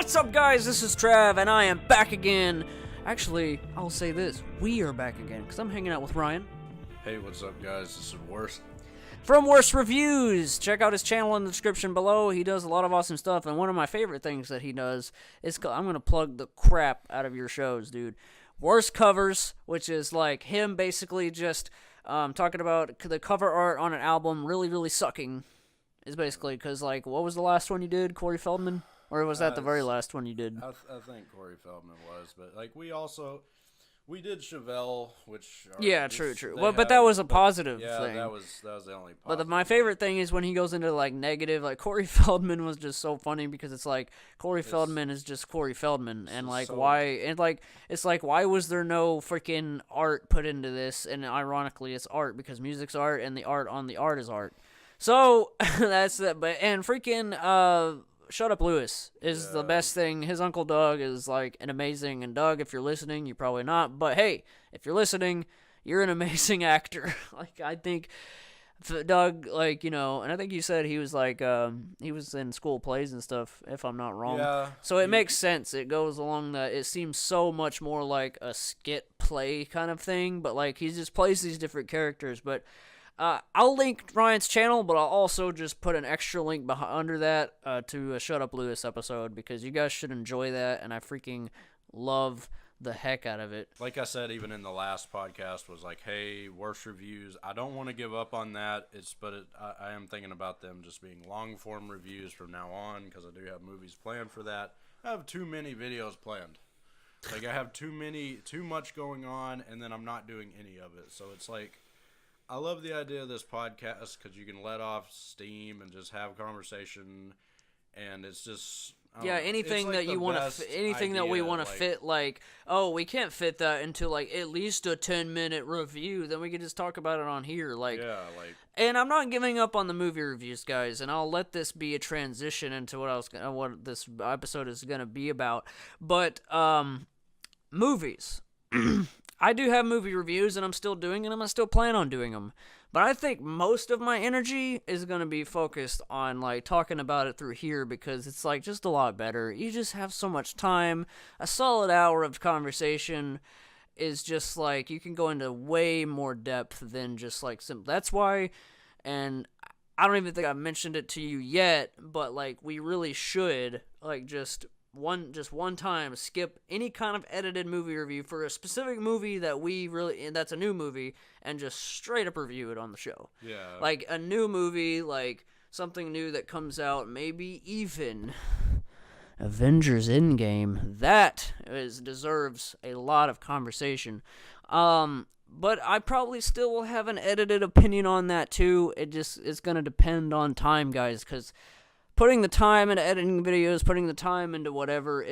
What's up, guys? This is Trav, and I am back again. Actually, I'll say this. We are back again, because I'm hanging out with Ryan. Hey, what's up, guys? This is Worse. From Worse Reviews. Check out his channel in the description below. He does a lot of awesome stuff, and one of my favorite things that he does is, I'm going to plug the crap out of your shows, dude. Worse Covers, which is like him basically just talking about the cover art on an album really sucking, is basically, because, like, what was the last one you did, Corey Feldman? Or was that the very last one you did? I think Corey Feldman was, but like we did Chevelle, which true. Well, but that was a positive thing. Yeah, that was the only positive. But my favorite thing is when he goes into like negative. Like Corey Feldman was just so funny because it's like Feldman is just Corey Feldman, and like why was there no freaking art put into this? And ironically, it's art because music's art, and the art on the art is art. So that's that. But and freaking Shut Up Lewis is the best thing. His Uncle Doug is like an amazing, and Doug, if you're listening, you're probably not, but hey, if you're listening, you're an amazing actor. Like, I think Doug, like, you know, and I think you said he was like, he was in school plays and stuff, if I'm not wrong. Yeah. So it makes sense. It goes along that it seems so much more like a skit play kind of thing, but like he just plays these different characters, but I'll link Ryan's channel, but I'll also just put an extra link under that to a Shut Up Lewis episode, because you guys should enjoy that, and I freaking love the heck out of it. Like I said, even in the last podcast, was like, hey, Worse Reviews. I don't want to give up on that. I am thinking about them just being long-form reviews from now on, because I do have movies planned for that. I have too many videos planned. Like, I have too much going on, and then I'm not doing any of it. So it's like, I love the idea of this podcast because you can let off steam and just have conversation, and it's just anything that you want to, anything that we want to fit. Like, oh, we can't fit that into like at least a 10-minute review. Then we can just talk about it on here. And I'm not giving up on the movie reviews, guys. And I'll let this be a transition into what this episode is gonna be about. But movies. I do have movie reviews, and I'm still doing them. I still plan on doing them. But I think most of my energy is going to be focused on, like, talking about it through here, because it's, like, just a lot better. You just have so much time. A solid hour of conversation is just, like, you can go into way more depth than just, like, simple. That's why, and I don't even think I mentioned it to you yet, but, like, we really should, like, just one time skip any kind of edited movie review for a specific movie that's a new movie, and just straight up review it on the show. Yeah. Like a new movie, like something new that comes out, maybe even Avengers Endgame. That deserves a lot of conversation. But I probably still will have an edited opinion on that too. It's going to depend on time, guys, because putting the time into editing videos, putting the time into whatever,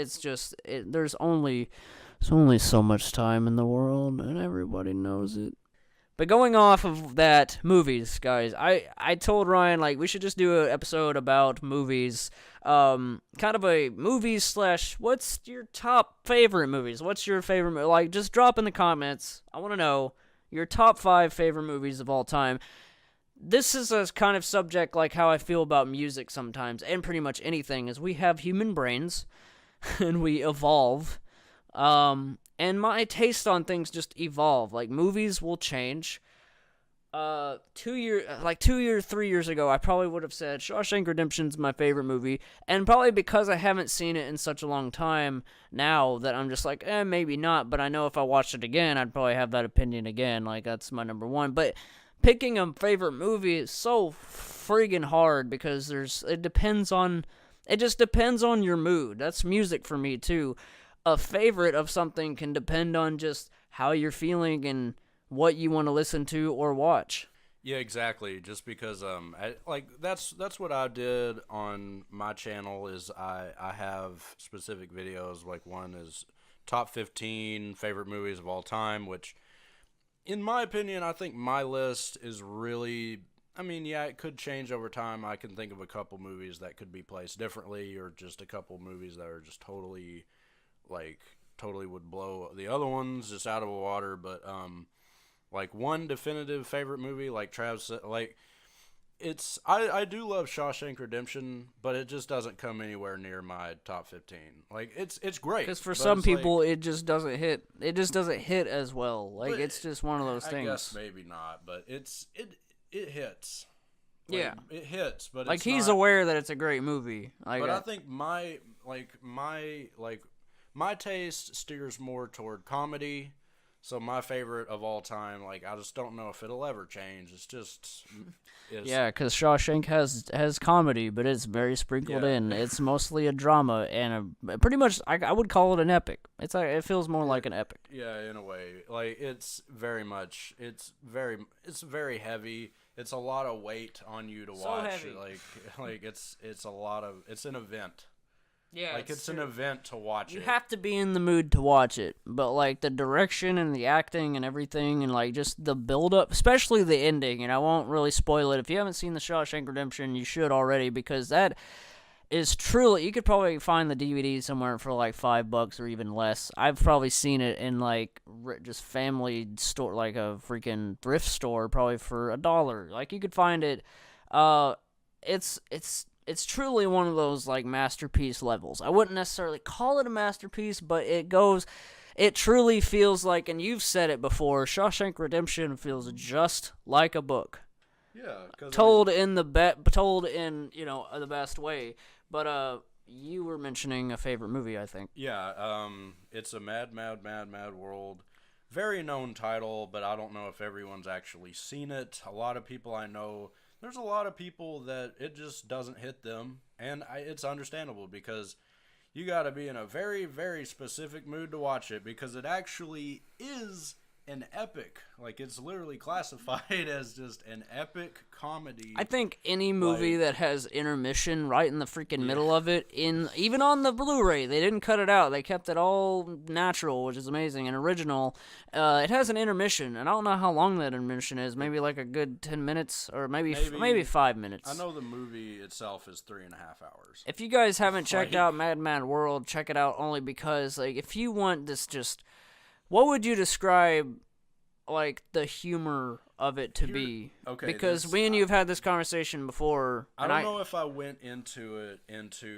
there's only so much time in the world, and everybody knows it. But going off of that, movies, guys, I told Ryan, like, we should just do an episode about movies, kind of a movies / what's your top favorite movies? What's your favorite, like, just drop in the comments. I want to know your top 5 favorite movies of all time. This is a kind of subject like how I feel about music sometimes, and pretty much anything, is we have human brains, and we evolve, and my taste on things just evolve. Like, movies will change. 3 years ago, I probably would have said Shawshank Redemption's my favorite movie, and probably because I haven't seen it in such a long time now that I'm just like, maybe not, but I know if I watched it again, I'd probably have that opinion again. Like, that's my number one, but picking a favorite movie is so friggin' hard, because it just depends on your mood. That's music for me too. A favorite of something can depend on just how you're feeling and what you want to listen to or watch. Yeah, exactly. Just because that's what I did on my channel, is I have specific videos. Like, one is top 15 favorite movies of all time, which, in my opinion, I think my list is really, I mean, yeah, it could change over time. I can think of a couple movies that could be placed differently, or just a couple movies that are just totally would blow the other ones just out of the water. But, like, one definitive favorite movie, like Trav said, like, I do love Shawshank Redemption, but it just doesn't come anywhere near my top 15. Like it's great. Because for but some it's like, people, it just doesn't hit. It just doesn't hit as well. Like but it's just one of those I things. guess maybe not, but it hits. Like, Yeah, it hits, but like it's he's not, aware that it's a great movie. Like, But I think my taste steers more toward comedy. So my favorite of all time, like I just don't know if it'll ever change. yeah, because Shawshank has comedy, but it's very sprinkled Yeah. in. It's mostly a drama and pretty much I would call it an epic. It feels more like an epic. Yeah, in a way, like it's very heavy. It's a lot of weight on you to So watch. heavy. Like it's an event. Yeah, Like it's an event to watch You it. have to be in the mood to watch it, but like the direction and the acting and everything, and like just the build up, especially the ending. And I won't really spoil it. If you haven't seen the Shawshank Redemption, you should already, because that is truly. You could probably find the DVD somewhere for like $5 or even less. I've probably seen it in like just family store, like a freaking thrift store, probably for $1. Like you could find it. It's truly one of those like masterpiece levels. I wouldn't necessarily call it a masterpiece, but it truly feels like, and you've said it before, Shawshank Redemption feels just like a book. Yeah, Told in the best way. But you were mentioning a favorite movie, I think. Yeah, it's a Mad World. Very known title, but I don't know if everyone's actually seen it. A lot of people I know, there's a lot of people that it just doesn't hit them, and it's understandable because you got to be in a very, very specific mood to watch it because it actually is an epic. Like, it's literally classified as just an epic comedy. I think any movie that has intermission right in the freaking middle of it, even on the Blu-ray, they didn't cut it out. They kept it all natural, which is amazing, and original. It has an intermission, and I don't know how long that intermission is. Maybe like a good 10 minutes, or maybe 5 minutes. I know the movie itself is 3.5 hours. If you guys haven't checked out Mad World, check it out only because, like, if you want this just... What would you describe, like, the humor of it to be? Okay, because me and you have had this conversation before. I don't know if I went into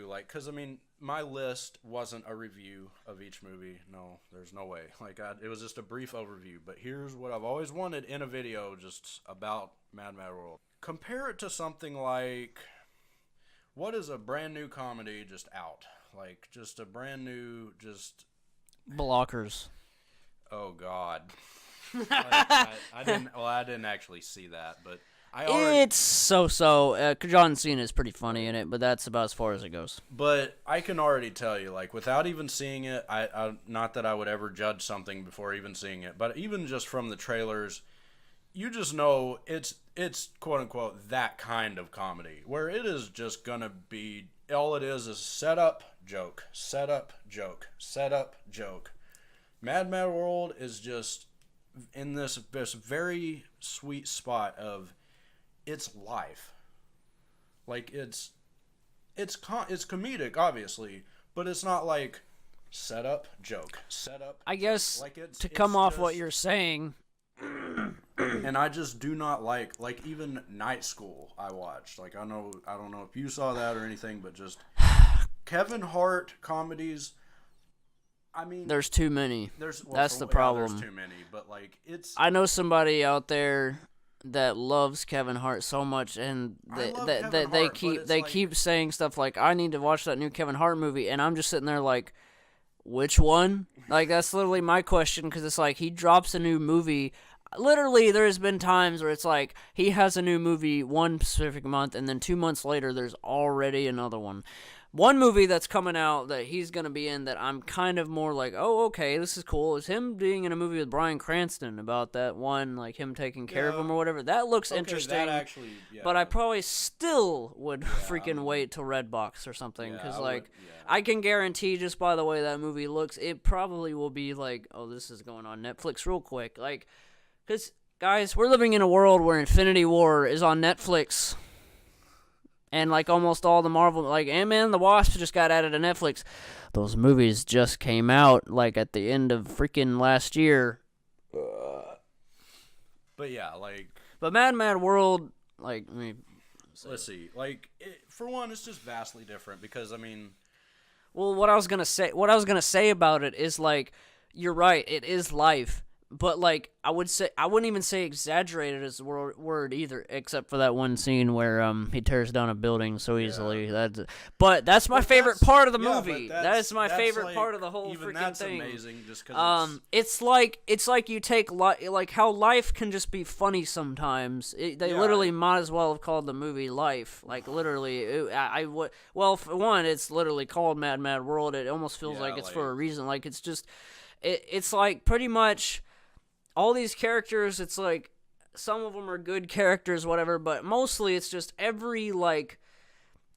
like, because I mean, my list wasn't a review of each movie. No, there's no way. Like, it was just a brief overview. But here's what I've always wanted in a video just about Mad World. Compare it to something like, what is a brand new comedy just out? Like, just a brand new, just... Blockers. Oh, God. I didn't actually see that, but it's so-so. John Cena is pretty funny in it, but that's about as far as it goes. But I can already tell you, like, without even seeing it, I not that I would ever judge something before even seeing it, but even just from the trailers, you just know it's quote-unquote that kind of comedy, where it is just gonna be, all it is setup, joke, setup, joke, setup, joke. Mad World is just in this very sweet spot of its life. Like, it's comedic, obviously, but it's not like setup, joke, setup. I guess like to come off what you're saying, and I just do not like even Night School I watched. Like, I don't know if you saw that or anything, but just Kevin Hart comedies. I mean, there's too many. That's the problem. There's too many, but like I know somebody out there that loves Kevin Hart so much, and they keep saying stuff like, "I need to watch that new Kevin Hart movie," and I'm just sitting there like, which one? Like, that's literally my question, because it's like he drops a new movie. Literally, there's been times where it's like he has a new movie one specific month, and then 2 months later, there's already another one. One movie that's coming out that he's going to be in that I'm kind of more like, oh, okay, this is cool, is him being in a movie with Bryan Cranston about that one, like him taking care of him or whatever. That looks interesting. That actually, but I probably still would freaking wait till Redbox or something, because I can guarantee just by the way that movie looks, it probably will be like, oh, this is going on Netflix real quick. Like, because, guys, we're living in a world where Infinity War is on Netflix. And like almost all the Marvel, like Ant-Man and the Wasp just got added to Netflix. Those movies just came out like at the end of freaking last year. But yeah, like... But Mad World, like, let's see. Like, for one, it's just vastly different because, I mean... Well, what I was gonna say about it is, like, you're right, it is life. But, like, I wouldn't even say exaggerated as the word either, except for that one scene where he tears down a building so easily. But that's my favorite part of the movie. That's my favorite like, part of the whole even freaking that's thing. Amazing, just because it's like you take like how life can just be funny sometimes. They literally might as well have called the movie Life. Like, literally, well, for one, it's literally called Mad Mad World. It almost feels like it's for a reason. Like, it's just, it's like pretty much all these characters. It's like some of them are good characters, whatever, but mostly it's just every, like,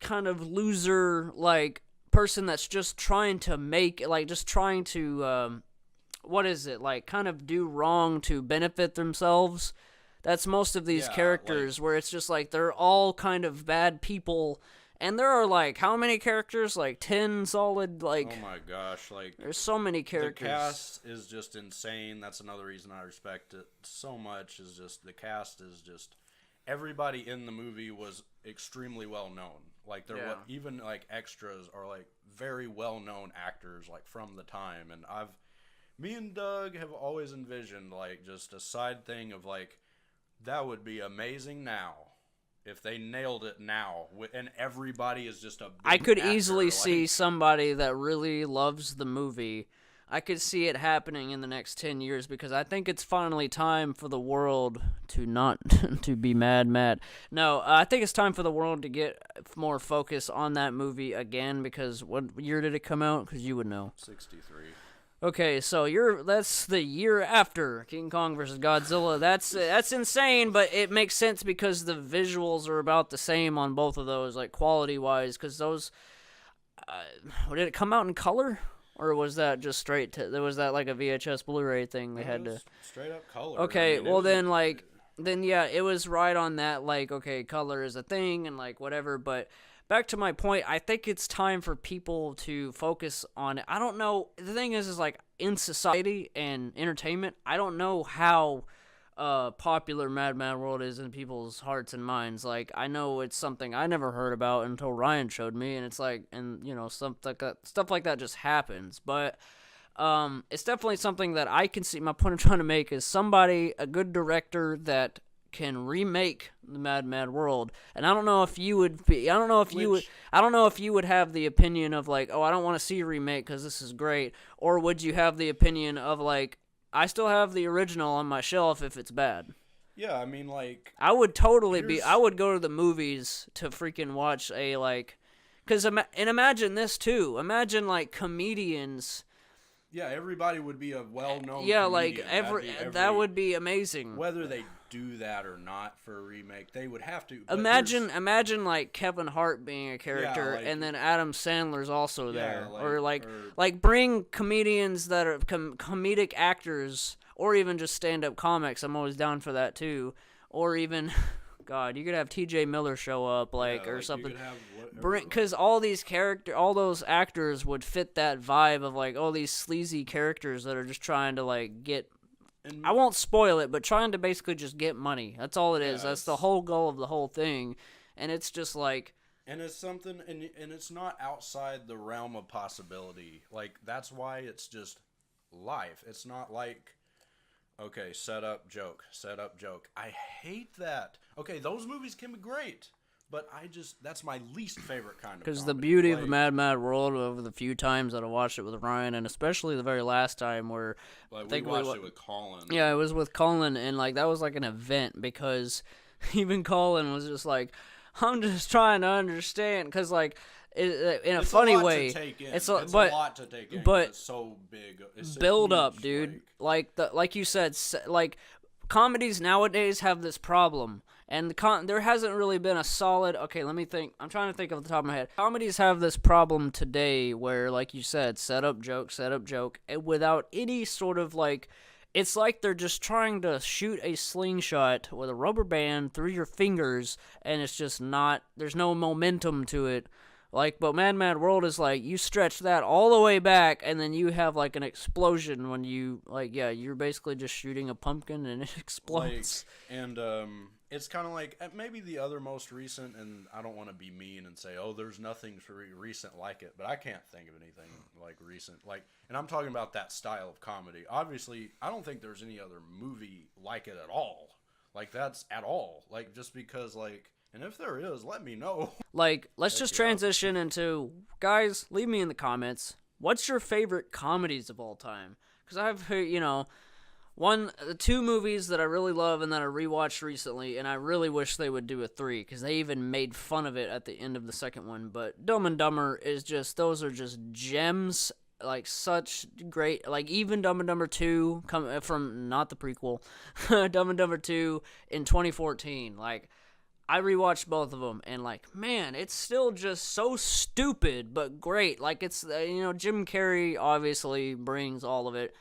kind of loser, like, person that's just trying to make, like, just trying to what is it, like, kind of do wrong to benefit themselves. That's most of these characters, like, where it's just like they're all kind of bad people. And there are, like, how many characters? Like 10 solid, like... Oh my gosh, like... There's so many characters. The cast is just insane. That's another reason I respect it so much, is just... The cast is just... Everybody in the movie was extremely well known. Like, there were even, like, extras are, like, very well-known actors, like, from the time. And me and Doug have always envisioned, like, just a side thing of, like, that would be amazing now. If they nailed it now, and everybody is just a big I could actor, easily see somebody that really loves the movie. I could see it happening in the next 10 years, because I think it's finally time for the world to not to be mad. No, I think it's time for the world to get more focus on that movie again, because what year did it come out? Because you would know. 63. Okay, so that's the year after King Kong vs. Godzilla. That's insane, but it makes sense because the visuals are about the same on both of those, like, quality-wise, because those... did it come out in color? Or was that just straight to... Was that like a VHS Blu-ray thing they had to... Straight up color. Okay, well then, like... Then, yeah, it was right on that, like, okay, color is a thing and, like, whatever, but... Back to my point, I think it's time for people to focus on it. I don't know. The thing is like, in society and entertainment, I don't know how popular Mad Mad World is in people's hearts and minds. Like, I know it's something I never heard about until Ryan showed me, and it's like, and, you know, stuff like that just happens. But it's definitely something that I can see. My point I'm trying to make is a good director that can remake the Mad Mad World. And I don't know if you would be, I don't know if you would have the opinion of, like, oh, I don't want to see a remake because this is great, or would you have the opinion of, like, I still have the original on my shelf if it's bad? Yeah, I mean, like, I would totally I would go to the movies to freaking watch a, like, because and imagine this too, imagine, like, comedians. Yeah, everybody would be a well-known comedian. Like, that would be amazing. Whether they do that or not for a remake, they would have to. Imagine like Kevin Hart being a character, like, and then Adam Sandler's also there, like, or bring comedians that are comedic actors, or even just stand-up comics. I'm always down for that too. Or even, God, you could have T.J. Miller show up, or something. Because all those actors would fit that vibe of, like, all these sleazy characters that are just trying to, like, get. I won't spoil it, but trying to basically just get money. That's all it is. That's the whole goal of the whole thing. And it's just like... And it's something... And it's not outside the realm of possibility. Like, that's why it's just life. It's not like... Okay, set up, joke. I hate that. Okay, those movies can be great. But that's my least favorite kind of comedy. Because the beauty of Mad Mad World, over the few times that I watched it with Ryan, and especially the very last time where... Like, we watched it with Colin. Yeah, it was with Colin, and, like, that was like an event, because even Colin was just like, I'm just trying to understand, because, like, in a funny way... It's a lot to take in, but it's so big. It's build up, dude. Like you said, like, comedies nowadays have this problem. And there hasn't really been a solid... Okay, let me think. I'm trying to think off the top of my head. Comedies have this problem today where, like you said, set up joke, and without any sort of, like... It's like they're just trying to shoot a slingshot with a rubber band through your fingers, and it's just not... There's no momentum to it. Like, but Mad Mad World is like, you stretch that all the way back, and then you have, like, an explosion when you... Like, yeah, you're basically just shooting a pumpkin, and it explodes. Like, and, it's kind of like maybe the other most recent, and I don't want to be mean and say, oh, there's nothing recent like it, but I can't think of anything like recent. Like, and I'm talking about that style of comedy. Obviously, I don't think there's any other movie like it at all. Like, that's at all. Like, just because, like, and if there is, let me know. Like, let's just transition into, guys, leave me in the comments. What's your favorite comedies of all time? Because I've heard, two movies that I really love and that I rewatched recently, and I really wish they would do a 3, because they even made fun of it at the end of the second one. But Dumb and Dumber is just, those are just gems, like such great, like even Dumb and Dumber 2, from, not the prequel, Dumb and Dumber 2 in 2014, like, I rewatched both of them, and like, man, it's still just so stupid, but great. Like, it's, Jim Carrey obviously brings all of it.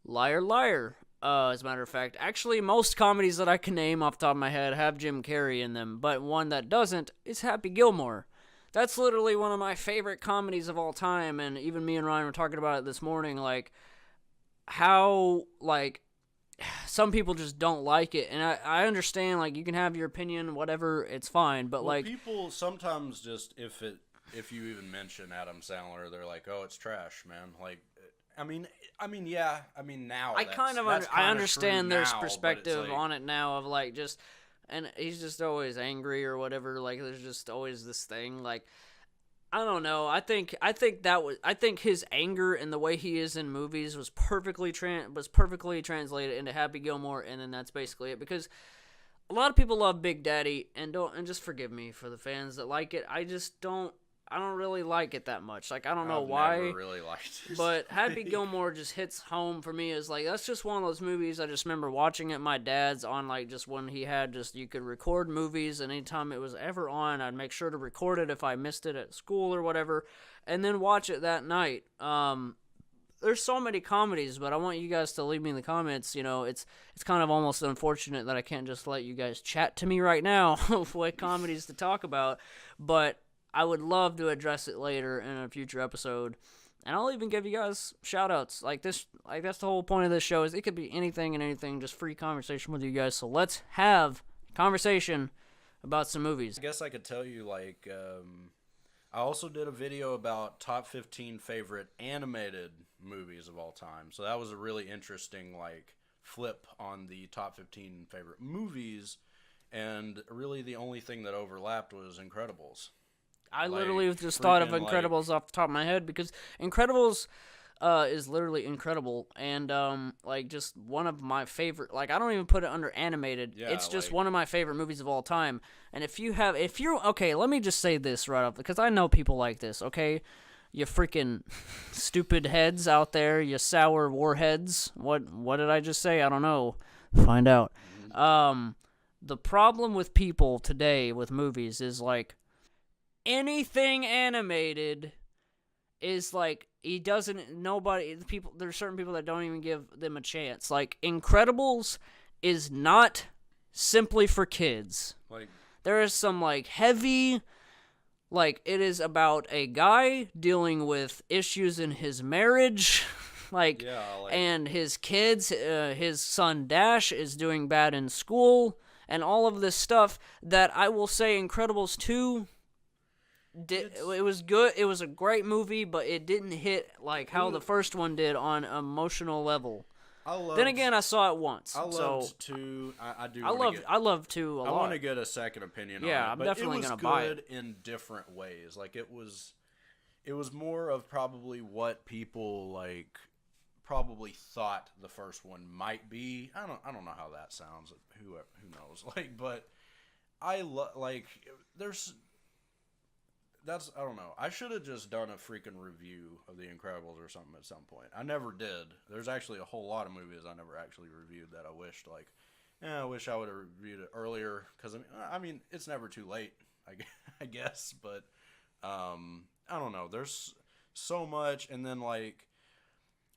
Liar, liar. As a matter of fact, actually, most comedies that I can name off the top of my head have Jim Carrey in them, but one that doesn't is Happy Gilmore. That's literally one of my favorite comedies of all time, and even me and Ryan were talking about it this morning, like, how, like, some people just don't like it, and I understand, like, you can have your opinion, whatever, it's fine, but, well, like, people sometimes just, if you even mention Adam Sandler, they're like, oh, it's trash, man. Like, yeah, now I understand their now, perspective like, on it now of, like, just, and he's just always angry or whatever, like, there's just always this thing, like, I don't know. I think his anger and the way he is in movies was perfectly translated into Happy Gilmore, and then that's basically it. Because a lot of people love Big Daddy, and just forgive me for the fans that like it. I don't really like it that much. Like, I don't know why. I've never really liked it. But Happy Gilmore just hits home for me as, like, that's just one of those movies I just remember watching at my dad's on, like, just when he had you could record movies, and anytime it was ever on, I'd make sure to record it if I missed it at school or whatever, and then watch it that night. There's so many comedies, but I want you guys to leave me in the comments. It's kind of almost unfortunate that I can't just let you guys chat to me right now of what comedies to talk about, but I would love to address it later in a future episode, and I'll even give you guys shout-outs. Like, that's the whole point of this show, is it could be anything and anything, just free conversation with you guys, so let's have conversation about some movies. I guess I could tell you, like, I also did a video about top 15 favorite animated movies of all time, so that was a really interesting, like, flip on the top 15 favorite movies, and really the only thing that overlapped was Incredibles. I literally just thought of Incredibles off the top of my head, because Incredibles is literally incredible, and like, just one of my favorite, like, I don't even put it under animated. Yeah, it's just one of my favorite movies of all time. And if you're okay, let me just say this right off, because I know people like this, okay? You freaking stupid heads out there, you sour warheads. What did I just say? I don't know. Find out. The problem with people today with movies is, like, anything animated is like, there's certain people that don't even give them a chance. Like, Incredibles is not simply for kids. Like, there is some, like, heavy, like, it is about a guy dealing with issues in his marriage, like, and his kids, his son Dash is doing bad in school, and all of this stuff that I will say Incredibles 2 it was good. It was a great movie, but it didn't hit like how the first one did on an emotional level. Then again, I saw it once. I loved 2. I love 2 a lot. I want to get a second opinion on it. Yeah, I'm definitely going to buy it. It was good in different ways. Like, it was more of probably what people, like, probably thought the first one might be. I don't know how that sounds. Who knows? Like, but I I don't know. I should have just done a freaking review of The Incredibles or something at some point. I never did. There's actually a whole lot of movies I never actually reviewed that I wished, like, I wish I would have reviewed it earlier, because, I mean, it's never too late, I guess, but, I don't know. There's so much, and then, like,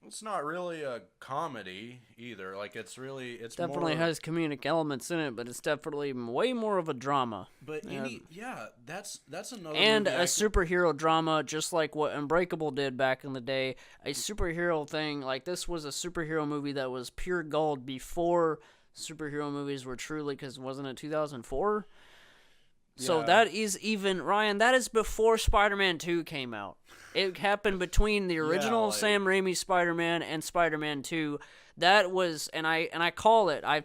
it's not really a comedy either. Like, it's definitely has comedic elements in it, but it's definitely way more of a drama. But that's another and movie a superhero drama, just like what Unbreakable did back in the day. A superhero thing, like, this was a superhero movie that was pure gold before superhero movies were truly, because wasn't it 2004? So Yeah. that is even, Ryan, that is before Spider-Man 2 came out. It happened between the original Sam Raimi Spider-Man and Spider-Man 2. That was, and I call it, I've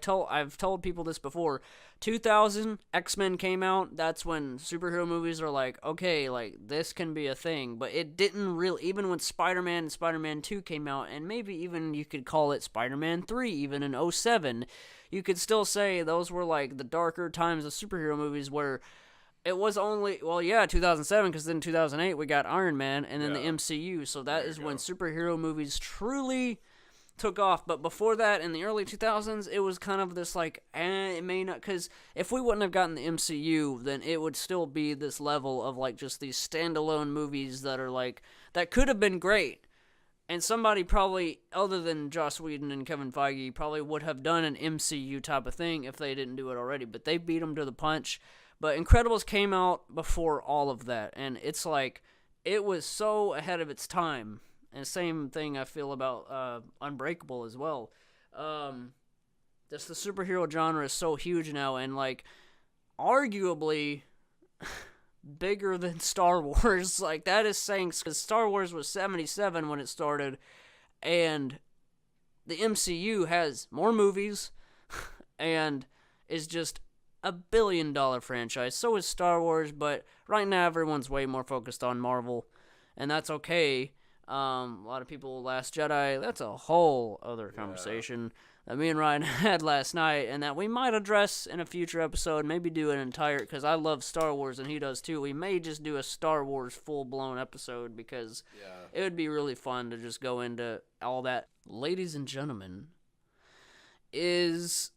told people this before. 2000, X-Men came out. That's when superhero movies are like, okay, like this can be a thing. But it didn't really, even when Spider-Man and Spider-Man 2 came out, and maybe even you could call it Spider-Man 3, even in '07, you could still say those were like the darker times of superhero movies where it was only, well, yeah, 2007, because then 2008 we got Iron Man and then the MCU. So that is when superhero movies truly took off. But before that, in the early 2000s, it was kind of this like, it may not, because if we wouldn't have gotten the MCU, then it would still be this level of like just these standalone movies that are like, that could have been great. And somebody probably, other than Joss Whedon and Kevin Feige, probably would have done an MCU type of thing if they didn't do it already. But they beat them to the punch. But Incredibles came out before all of that. And it's like, it was so ahead of its time. And same thing I feel about Unbreakable as well. Just the superhero genre is so huge now. And like, arguably bigger than Star Wars. Like, that is saying, because Star Wars was 77 when it started, and the MCU has more movies and is just a billion-dollar franchise. So is Star Wars, but right now everyone's way more focused on Marvel, and that's okay. A lot of people, Last Jedi, that's a whole other conversation that me and Ryan had last night, and that we might address in a future episode, maybe do an entire, because I love Star Wars and he does too. We may just do a Star Wars full-blown episode, because it would be really fun to just go into all that. Ladies and gentlemen, there's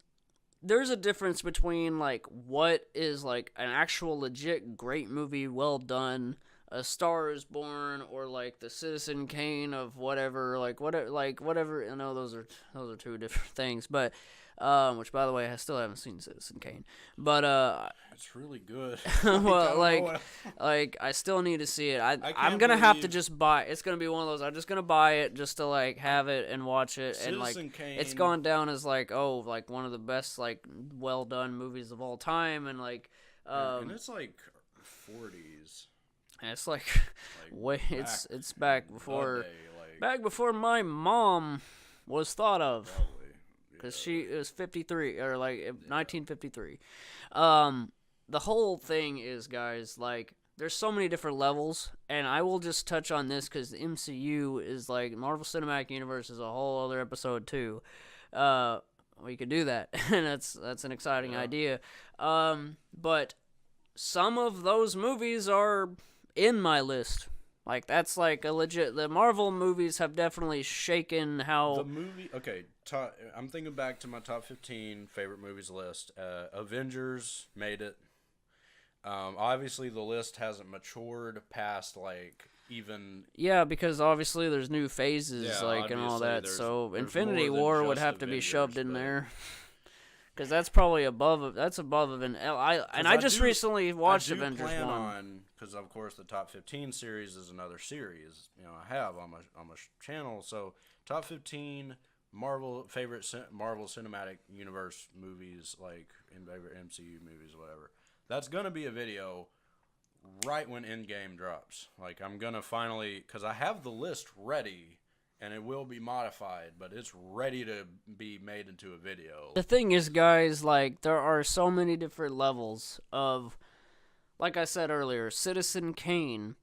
a difference between like what is like an actual legit great movie, well done, A Star Is Born, or like the Citizen Kane of whatever, whatever. I know those are two different things, but which by the way I still haven't seen Citizen Kane, but it's really good. well, like I still need to see it. I'm gonna have to just buy. It's gonna be one of those. I'm just gonna buy it just to like have it and watch it, Citizen and like Kane, it's gone down as like like one of the best like well done movies of all time, and like and it's like 40s. It's like way it's back before my mom was thought of, because she is 53 or like 1953. The whole thing is, guys, like there's so many different levels, and I will just touch on this because the MCU is like Marvel Cinematic Universe is a whole other episode too. We could do that, and that's an exciting idea. But some of those movies are in my list. Like, that's like a legit, the Marvel movies have definitely shaken how the movie. Okay, I'm thinking back to my top 15 favorite movies list. Avengers made it. Obviously the list hasn't matured past like even because obviously there's new phases and all that, so Infinity War would have to be shoved in there. Because that's probably above of an I just recently watched Avengers 1. Because of course the top 15 series is another series I have on my channel. So top 15 favorite Marvel Cinematic Universe movies, like in favorite MCU movies, whatever. That's gonna be a video right when Endgame drops. Like, I'm gonna finally, because I have the list ready. And it will be modified, but it's ready to be made into a video. The thing is, guys, like, there are so many different levels of, like I said earlier, Citizen Kane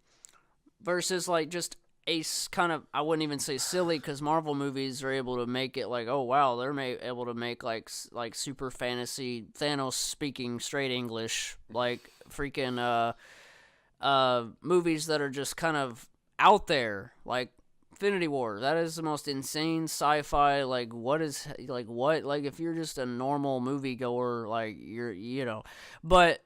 versus, like, just a kind of, I wouldn't even say silly, because Marvel movies are able to make it like, oh, wow, they're able to make, like super fantasy, Thanos speaking straight English, like, freaking, movies that are just kind of out there, like, Infinity War, that is the most insane sci-fi, like, if you're just a normal moviegoer, like, but,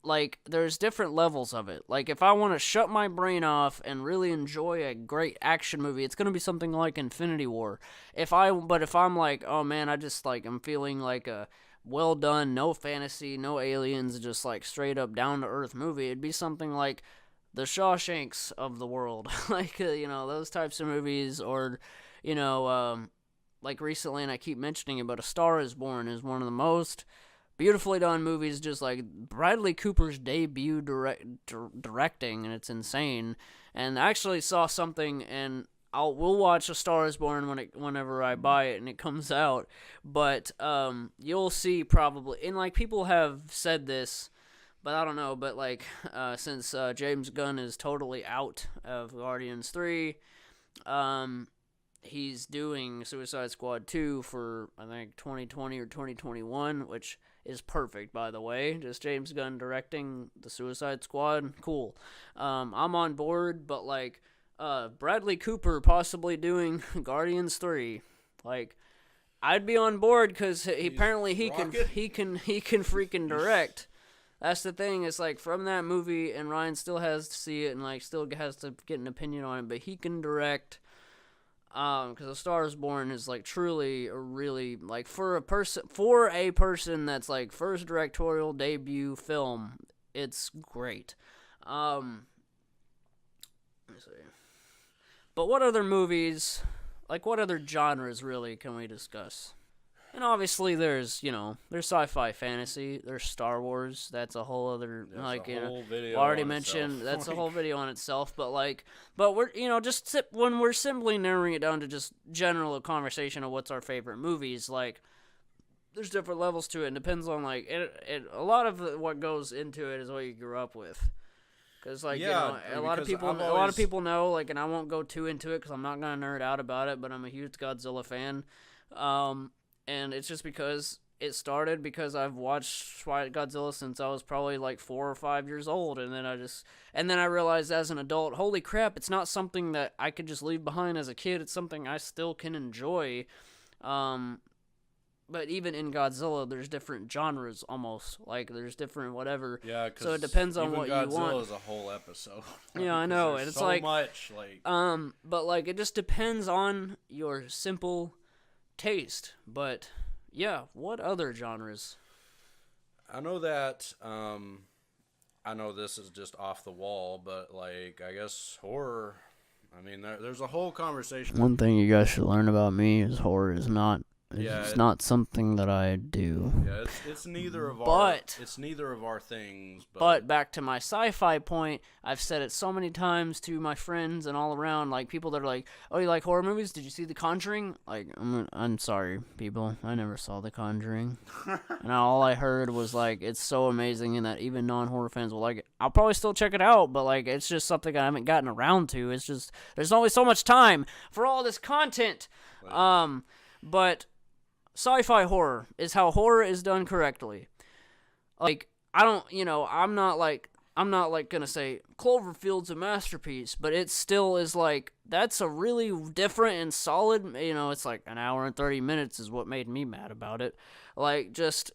like, there's different levels of it. Like, if I want to shut my brain off and really enjoy a great action movie, it's going to be something like Infinity War. If I'm like, oh man, I just, like, I'm feeling like a well done, no fantasy, no aliens, just, like, straight up down-to-earth movie, it'd be something like the Shawshanks of the world, like, those types of movies, or, like recently, and I keep mentioning it, but A Star Is Born is one of the most beautifully done movies, just like Bradley Cooper's debut directing, and it's insane. And I actually saw something, and we'll watch A Star Is Born whenever I buy it and it comes out. But you'll see probably, and like people have said this, but I don't know. But like since James Gunn is totally out of Guardians 3, he's doing Suicide Squad 2 for I think 2020 or 2021, which is perfect, by the way. Just James Gunn directing the Suicide Squad, cool. I'm on board, but like Bradley Cooper possibly doing Guardians 3, like I'd be on board because he can freaking direct. That's the thing. It's like from that movie, and Ryan still has to see it and like still has to get an opinion on it, but he can direct. Because A Star Is Born is like truly a really like for a person that's like first directorial debut film, it's great. Let me see. But what other movies, like what other genres really can we discuss? And obviously there's sci-fi fantasy, there's Star Wars, that's a whole other, There's like, a whole video already on mentioned, itself. that's a whole video on itself, but we're, when we're simply narrowing it down to just general conversation of what's our favorite movies, like, there's different levels to it, and depends on, like, a lot of what goes into it is what you grew up with. Because, like, a lot of people know, like, and I won't go too into it because I'm not going to nerd out about it, but I'm a huge Godzilla fan. And it's just because it started because I've watched Godzilla since I was probably like 4 or 5 years old, and then I realized as an adult, holy crap, it's not something that I could just leave behind as a kid. It's something I still can enjoy. But even in Godzilla, there's different genres almost. Like there's different whatever. Yeah, so it depends on what Godzilla you want. Godzilla is a whole episode. Yeah, I know, and it's so like much like. But like it just depends on your simple taste. But yeah, what other genres? I know that I know this is just off the wall, but like I guess horror, I mean there's a whole conversation. One thing you guys should learn about me is horror is not not something that I do. Yeah, it's neither of our things. But back to my sci-fi point, I've said it so many times to my friends and all around, like people that are like, "Oh, you like horror movies? Did you see The Conjuring?" Like, I'm sorry, people, I never saw The Conjuring, and all I heard was like, it's so amazing, and that even non-horror fans will like it. I'll probably still check it out, but like, it's just something I haven't gotten around to. It's just there's only so much time for all this content. But sci-fi horror is how horror is done correctly. Like, I'm not like gonna say Cloverfield's a masterpiece, but it still is like, that's a really different and solid, it's like an hour and 30 minutes is what made me mad about it. Like, just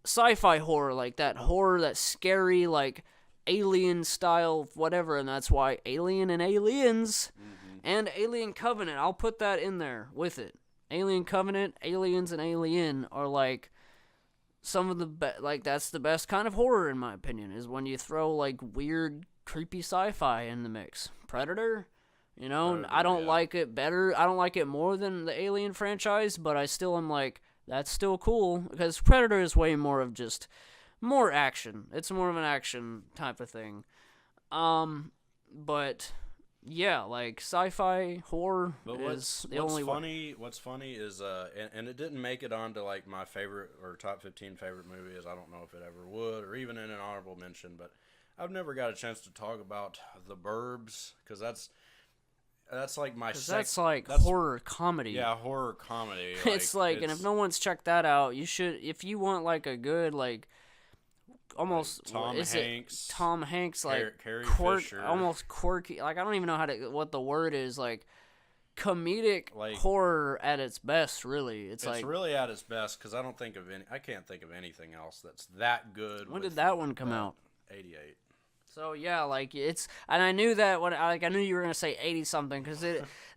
sci-fi horror, like that horror, that scary, like, alien style, whatever, and that's why Alien and Aliens and Alien Covenant, I'll put that in there with it. Alien Covenant, Aliens, and Alien are like some of the like that's the best kind of horror in my opinion, is when you throw like weird, creepy sci-fi in the mix. Predator, I don't like it better. I don't like it more than the Alien franchise, but I still am like, that's still cool because Predator is way more of just more action. It's more of an action type of thing. But yeah, like sci-fi horror is the only one. What's funny is and it didn't make it onto like my favorite or top 15 favorite movies. I don't know if it ever would, or even in an honorable mention. But I've never got a chance to talk about The Burbs because that's like that's horror comedy. Yeah, horror comedy. It's like, and if no one's checked that out, you should. If you want like a good like. Almost like Tom Hanks, like Carrie Fisher, almost quirky. Like I don't even know what the word is. Like comedic, like horror at its best. Really, it's like really at its best because I can't think of anything else that's that good. When did that one come out? 88. So yeah, like and I knew that I knew you were gonna say 80 something because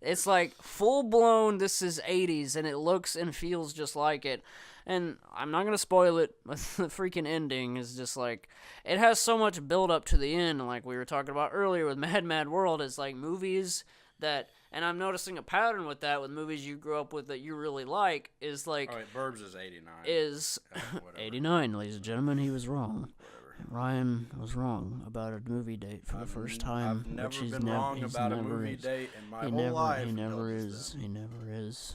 it's like full blown. This is 80s and it looks and feels just like it. And I'm not going to spoil it, but the freaking ending is just like, it has so much build up to the end. And like we were talking about earlier with Mad Mad World, it's like movies that, and I'm noticing a pattern with that with movies you grew up with that you really like, is like, All right, Burbs is 89. is Whatever. 89, ladies and gentlemen, he was wrong. Whatever. Ryan was wrong about a movie date for the first time. I've never which he's been wrong about a movie date in my whole life. He never is. He never is.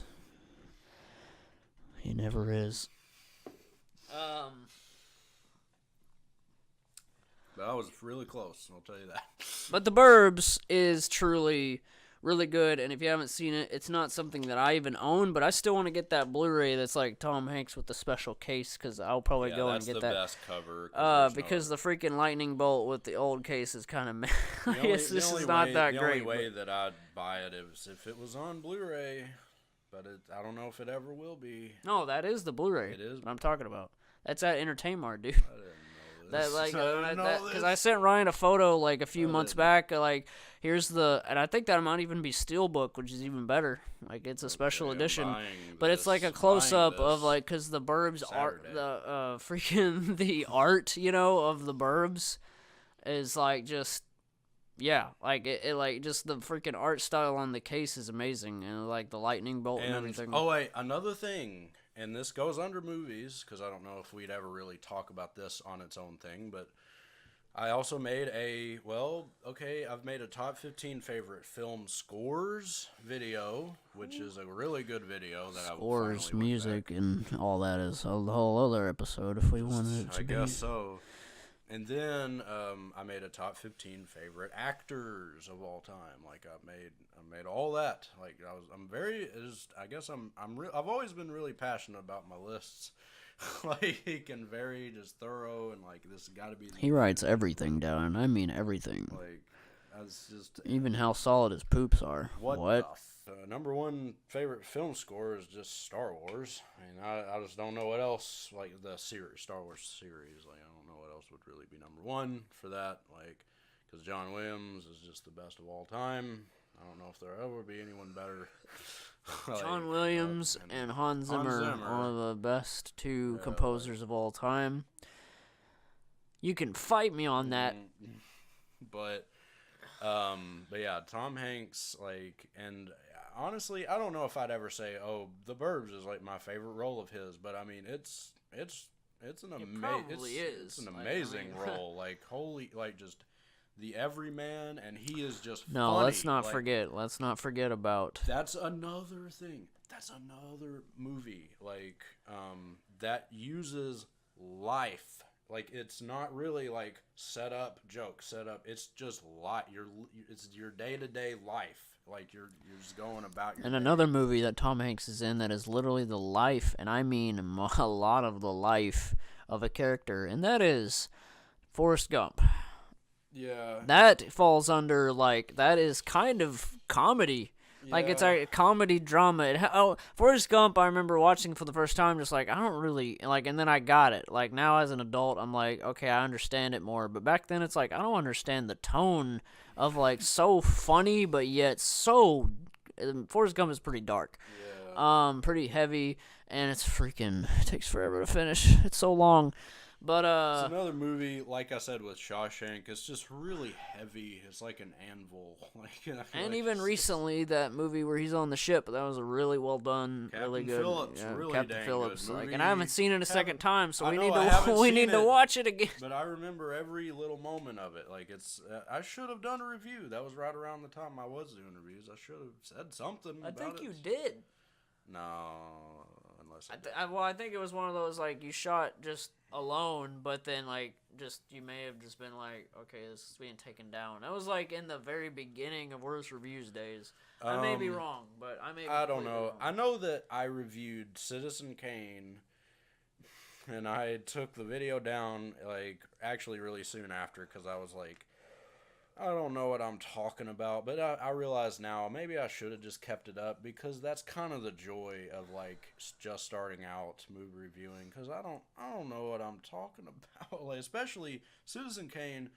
He never is. But I was really close, I'll tell you that. But The Burbs is truly really good, and if you haven't seen it, it's not something that I even own, but I still want to get that Blu-ray that's like Tom Hanks with the special case, because I'll probably go and get that. That's the best cover. Because the freaking lightning bolt with the old case is kind of I guess this is not that great. The only way that I'd buy it is if it was on Blu-ray, but I don't know if it ever will be. No, that is the Blu-ray. It is? What I'm talking about. That's at Entertainmart, dude. I didn't know this. That like I didn't know because this. I sent Ryan a photo like a few months back. Like here's and I think that might even be Steelbook, which is even better. Like it's a special edition, but it's like a close up of like because the Burbs art, the freaking the art, of the Burbs is like just like it like just the freaking art style on the case is amazing, and like the lightning bolt and everything. Oh wait, another thing. And this goes under movies, because I don't know if we'd ever really talk about this on its own thing, but I also made I've made a top 15 favorite film scores video, which is a really good video that scores, music, and all that is a whole other episode if we wanted it to be. I guess so. And then I made a top 15 favorite actors of all time. Like I made all that. Like I've always been really passionate about my lists. Like and very just thorough, and like this has got to be. He writes everything down. I mean everything. Like that's just even how solid his poops are. What? Number one favorite film score is just Star Wars. I mean, I just don't know what else, like the series, Star Wars series. Like, I don't know what else would really be number one for that. Like, because John Williams is just the best of all time. I don't know if there'll ever be anyone better. Like, John Williams and Hans Zimmer, one of the best two composers of all time. You can fight me on that. But yeah, Tom Hanks, like, and honestly, I don't know if I'd ever say, "Oh, The Burbs is like my favorite role of his," but I mean, it's an amazing role. Like, holy, like just the everyman, and he is just no. Funny. Let's not forget. Let's not forget about. That's another thing. That's another movie like that uses life. Like, it's not really like set up. It's just it's your day-to-day life. Like you're just going about your. And day. Another movie that Tom Hanks is in that is literally the life, and I mean a lot of the life of a character, and that is Forrest Gump. Yeah. That falls under that is kind of comedy. Like, it's a comedy drama. Forrest Gump, I remember watching for the first time, just like, I don't really, and then I got it. Like, now as an adult, I'm like, okay, I understand it more. But back then, it's like, I don't understand the tone of, so funny, but yet so, Forrest Gump is pretty dark. Yeah. Pretty heavy, and it takes forever to finish. It's so long. But it's another movie, like I said with Shawshank. It's just really heavy. It's like an anvil. And even recently, that movie where he's on the ship, that was a really well done, really good. Captain Phillips. And I haven't seen it a second time, so we need to watch it again. But I remember every little moment of it. Like it's, I should have done a review. That was right around the time I was doing reviews. I should have said something. I think about you it. did. No, unless I think it was one of those you shot just alone, but then you may have just been like, okay, this is being taken down. That was in the very beginning of Worst Reviews days. I may be wrong, but I don't know. Wrong. I know that I reviewed Citizen Kane, and I took the video down actually really soon after because I was like, I don't know what I'm talking about, but I realize now maybe I should have just kept it up because that's kind of the joy of just starting out movie reviewing because I don't know what I'm talking about. Especially Citizen Kane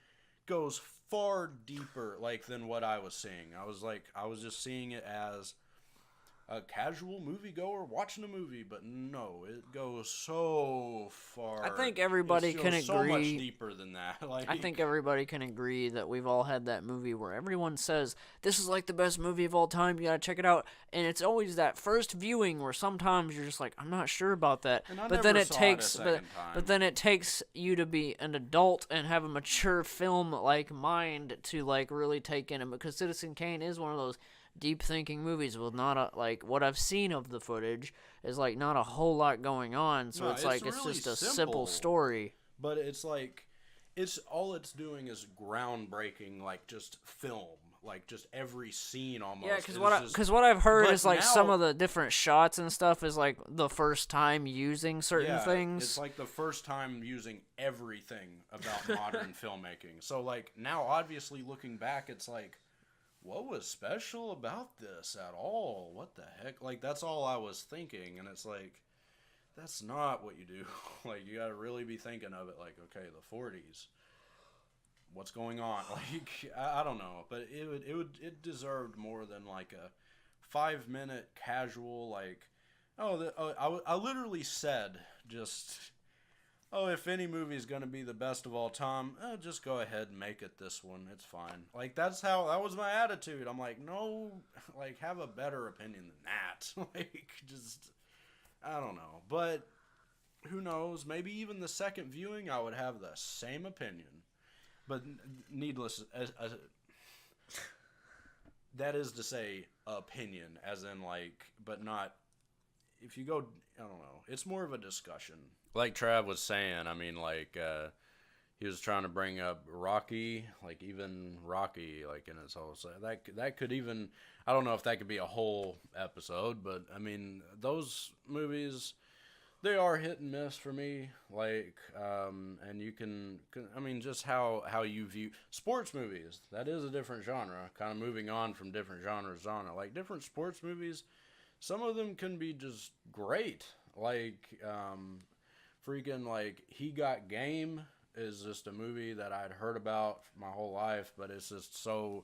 goes far deeper than what I was seeing. I was just seeing it as a casual moviegoer watching a movie, but no, it goes so far. I think everybody can agree. So much deeper than that. Like, I think everybody can agree that we've all had that movie where everyone says, this is like the best movie of all time, you gotta check it out. And it's always that first viewing where sometimes you're just like, I'm not sure about that. But then it takes you to be an adult and have a mature film like mind to like really take in it, because Citizen Kane is one of those deep thinking movies with not a, like, what I've seen of the footage is like not a whole lot going on, so it's like really it's just a simple story. But it's like it's doing is groundbreaking, like just film, like just every scene almost. Yeah, because what I've heard is like some of the different shots and stuff is like the first time using certain things. It's like the first time using everything about modern filmmaking. So like now, obviously looking back, it's like, what was special about this at all? What the heck? Like, that's all I was thinking, and it's like, that's not what you do. Like, you gotta really be thinking of it like, okay, the 40s, what's going on? Like, I don't know, but it deserved more than like a 5-minute casual, like, I literally said just, if any movie is going to be the best of all time, just go ahead and make it this one. It's fine. Like, that was my attitude. I'm like, no, like, have a better opinion than that. Like, just, I don't know. But who knows? Maybe even the second viewing, I would have the same opinion. But needless, that is to say, opinion, as in, like, but not, if you go, I don't know. It's more of a discussion. Like Trav was saying, I mean, like, he was trying to bring up Rocky, like, even Rocky, like, in its whole, so that could even, I don't know if that could be a whole episode, but, I mean, those movies, they are hit and miss for me, like, and you can, I mean, just how you view sports movies, that is a different genre, kind of moving on from different genres on it, like, different sports movies, some of them can be just great, like, freaking, like, He Got Game is just a movie that I'd heard about my whole life, but it's just so,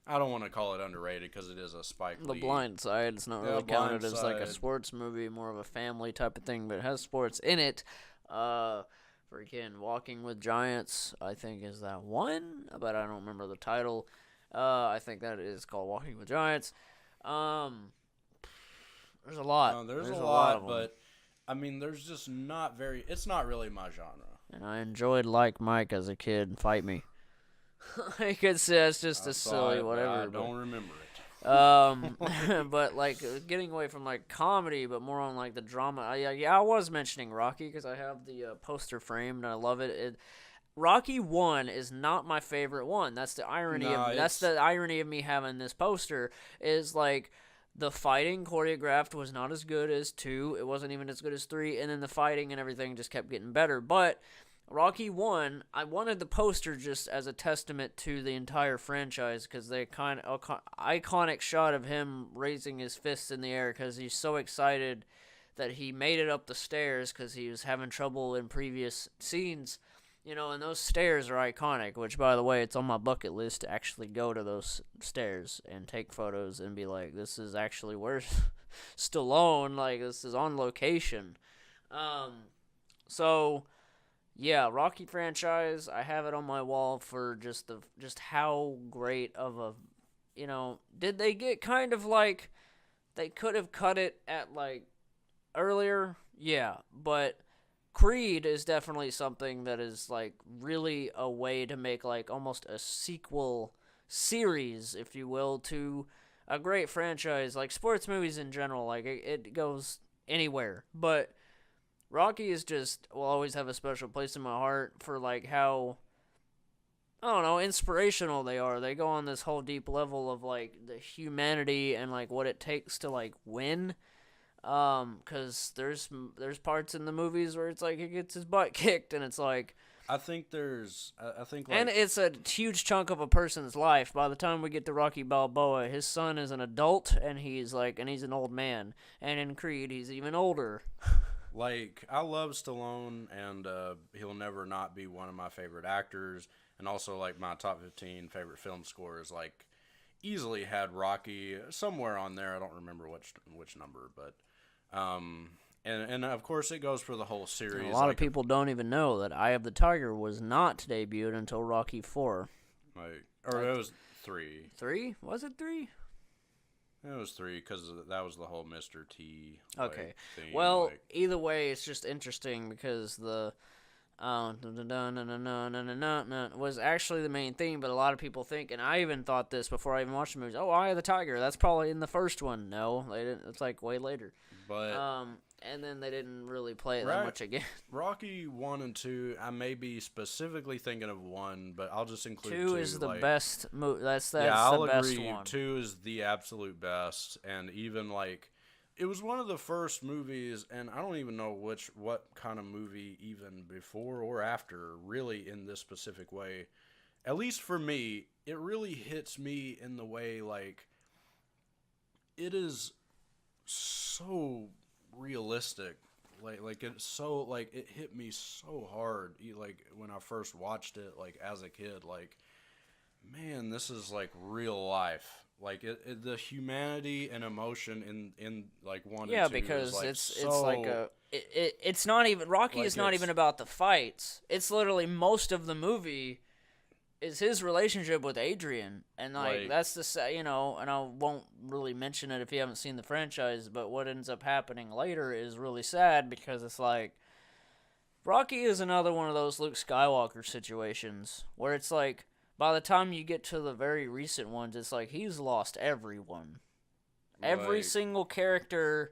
I don't want to call it underrated because it is a Spike Lee. The Blind Side, it's not really counted as like a sports movie, more of a family type of thing, but it has sports in it. Freaking Walking with Giants, I think, is that one, but I don't remember the title. I think that is called Walking with Giants. There's a lot. There's a lot, but I mean, there's just it's not really my genre. And I enjoyed Like Mike as a kid. Fight me. Like, it's just a silly whatever. I don't remember it. But like getting away from like comedy, but more on like the drama. I was mentioning Rocky because I have the poster framed and I love it. Rocky 1 is not my favorite one. That's the irony that's the irony of me having this poster is like, the fighting choreographed was not as good as 2. It wasn't even as good as 3. And then the fighting and everything just kept getting better. But Rocky 1, I wanted the poster just as a testament to the entire franchise because they kind of iconic shot of him raising his fists in the air because he's so excited that he made it up the stairs because he was having trouble in previous scenes. You know, and those stairs are iconic, which, by the way, it's on my bucket list to actually go to those stairs and take photos and be like, this is actually where Stallone, like, this is on location. So, yeah, Rocky franchise, I have it on my wall for just how great of a, you know, did they get kind of like, they could have cut it at, like, earlier? Yeah, but Creed is definitely something that is, like, really a way to make, like, almost a sequel series, if you will, to a great franchise. Like, sports movies in general, like, it goes anywhere. But Rocky is just, will always have a special place in my heart for, like, how, I don't know, inspirational they are. They go on this whole deep level of, like, the humanity and, like, what it takes to, like, win. Cause there's parts in the movies where it's like he gets his butt kicked and it's like, I think like, and it's a huge chunk of a person's life. By the time we get to Rocky Balboa, his son is an adult and he's an old man. And in Creed, he's even older. Like, I love Stallone and, he'll never not be one of my favorite actors. And also, like, my top 15 favorite film scores, like, easily had Rocky somewhere on there. I don't remember which number, but and of course it goes for the whole And a series. lot of people don't even know that Eye of the Tiger was not debuted until Rocky 4. Or it was 3. 3? Was it 3? It was 3 because that was the whole Mr. T. Okay. Theme, Well, either way, it's just interesting because the was actually the main theme, but a lot of people think, and I even thought this before I even watched the movies. Oh, Eye of the Tiger. That's probably in the first one. No, they didn't. It's like way later. But and then they didn't really play it that much again. Rocky 1 and 2, I may be specifically thinking of 1, but I'll just include 2. 2 is the best movie. That's I'll the best agree. one. 2 is the absolute best, and even like it was one of the first movies, and I don't even know what kind of movie even before or after really in this specific way. At least for me, it really hits me in the way like it is so realistic, like it's so like it hit me so hard like when I first watched it like as a kid, like man, this is like real life, like the humanity and emotion in like 1 and 2 because is, like, it's like it's not even Rocky like is not even about the fights. It's literally most of the movie is his relationship with Adrian, and like that's the and I won't really mention it if you haven't seen the franchise, but what ends up happening later is really sad because it's like Rocky is another one of those Luke Skywalker situations where it's like by the time you get to the very recent ones, it's like he's lost everyone. Every single character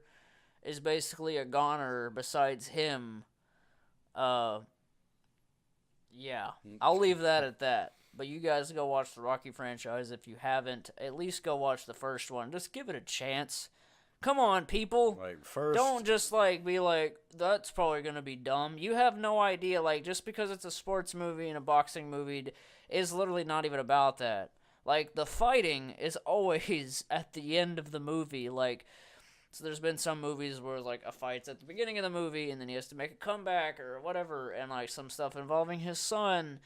is basically a goner besides him. Yeah, I'll leave that at that. But you guys go watch the Rocky franchise if you haven't. At least go watch the first one. Just give it a chance. Come on, people. Like first, don't just like be like that's probably gonna be dumb. You have no idea. Like just because it's a sports movie and a boxing movie is literally not even about that. Like the fighting is always at the end of the movie. Like so there's been some movies where like a fight's at the beginning of the movie and then he has to make a comeback or whatever, and like some stuff involving his son